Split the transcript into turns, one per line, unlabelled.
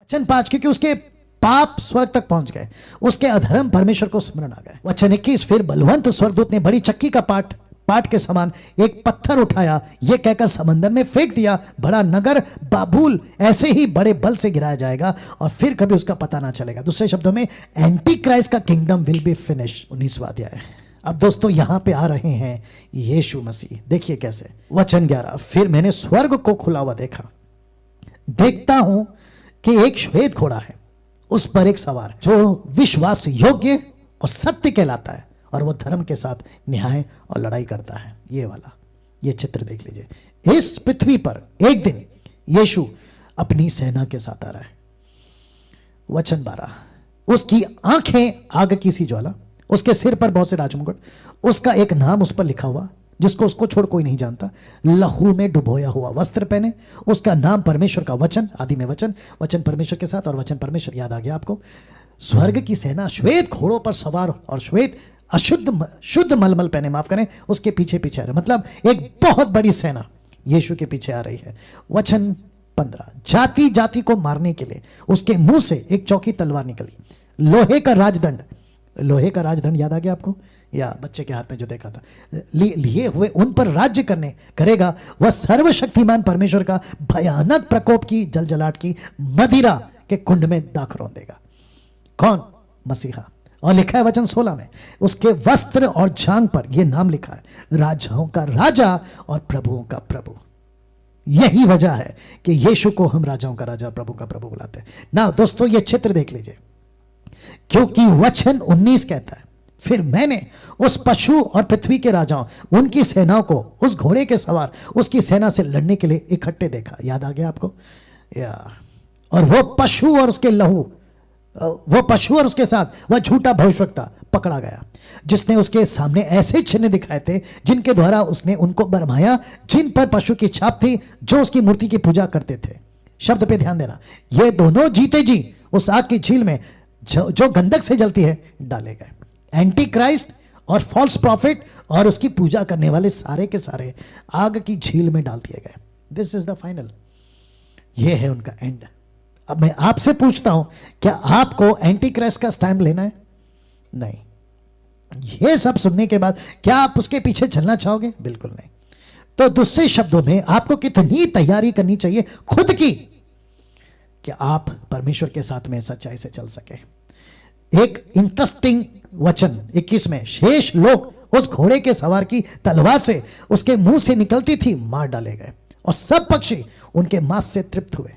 वचन 5, क्योंकि उसके पाप स्वर्ग तक पहुंच गए, उसके अधर्म परमेश्वर को स्मरण आ गए। वचन 21, फिर बलवंत स्वर्गदूत ने बड़ी चक्की का पाट के समान एक पत्थर उठाया, यह कहकर समंदर में फेंक दिया, बड़ा नगर बाबुल ऐसे ही बड़े बल से गिराया जाएगा और फिर कभी उसका पता ना चलेगा। दूसरे शब्दों में, एंटी क्राइस्ट का किंगडम विल बी फिनिश। 19वां अध्याय। अब दोस्तों यहां पे आ रहे हैं यीशु मसीह। देखिए कैसे। वचन 11, फिर मैंने स्वर्ग को खुला हुआ देखा, देखता हूं कि एक श्वेत घोड़ा है, उस पर एक सवार जो विश्वास योग्य और सत्य कहलाता है, और वो धर्म के साथ न्याय और लड़ाई करता है। ये चित्र देख लीजिए। इस पृथ्वी पर एक दिन यीशु अपनी सेना के साथ आ रहा है। वचन 12, उसकी आंखें आग की सी ज्वाला, उसके सिर पर बहुत से राजमुकुट, उसका एक नाम उस पर लिखा हुआ जिसको उसको छोड़ कोई नहीं जानता, लहू में डुबोया हुआ वस्त्र पहने, उसका नाम परमेश्वर का वचन, आदि में वचन, वचन परमेश्वर के साथ और वचन परमेश्वर। याद आ गया आपको। स्वर्ग की सेना श्वेत घोड़ों पर सवार और श्वेत शुद्ध मलमल पहने, माफ करें, उसके पीछे पीछे आ रहे, मतलब एक बहुत बड़ी सेना यीशु के पीछे आ रही है। वचन 15, जाति जाति को मारने के लिए उसके मुंह से एक चौकी तलवार निकली, लोहे का राजदंड याद आ गया आपको, या बच्चे के हाथ में जो देखा था, लिए हुए उन पर राज्य करेगा। वह सर्वशक्तिमान परमेश्वर का भयानक प्रकोप की जलजलाहट की मदिरा के कुंड में दाख रौंदेगा। कौन? मसीहा। और लिखा है वचन 16 में, उसके वस्त्र और जांघ पर यह नाम लिखा है, राजाओं का राजा और प्रभुओं का प्रभु। यही वजह है कि यीशु को हम राजाओं का राजा, प्रभु का प्रभु बुलाते हैं ना। दोस्तों ये चित्र देख लीजिए, क्योंकि वचन 19 कहता है, फिर मैंने उस पशु और पृथ्वी के राजाओं, उनकी सेनाओं को उस घोड़े के सवार उसकी सेना से लड़ने के लिए इकट्ठे देखा। याद आ गया आपको? और वो पशु और उसके साथ वह झूठा भविष्यवक्ता पकड़ा गया, जिसने उसके सामने ऐसे चिन्ह दिखाए थे जिनके द्वारा उसने उनको बरमाया, जिन पर पशु की छाप थी, जो उसकी मूर्ति की पूजा करते थे। शब्द पे ध्यान देना, ये दोनों जीते जी उस आग की झील में जो गंधक से जलती है डाले गए। एंटी क्राइस्ट और फॉल्स प्रॉफिट और उसकी पूजा करने वाले सारे के सारे आग की झील में डाल दिए गए। This is the final. ये है उनका एंड। अब मैं आपसे पूछता हूं, क्या आपको एंटी क्राइस्ट का स्टैम्प लेना है? नहीं। ये सब सुनने के बाद क्या आप उसके पीछे चलना चाहोगे? बिल्कुल नहीं। तो दूसरे शब्दों में, आपको कितनी तैयारी करनी चाहिए खुद की कि आप परमेश्वर के साथ में सच्चाई से चल सके। एक इंटरेस्टिंग वचन 21 में, शेष लोग उस घोड़े के सवार की तलवार से उसके मुंह से निकलती थी मार डाले गए, और सब पक्षी उनके मांस से तृप्त हुए।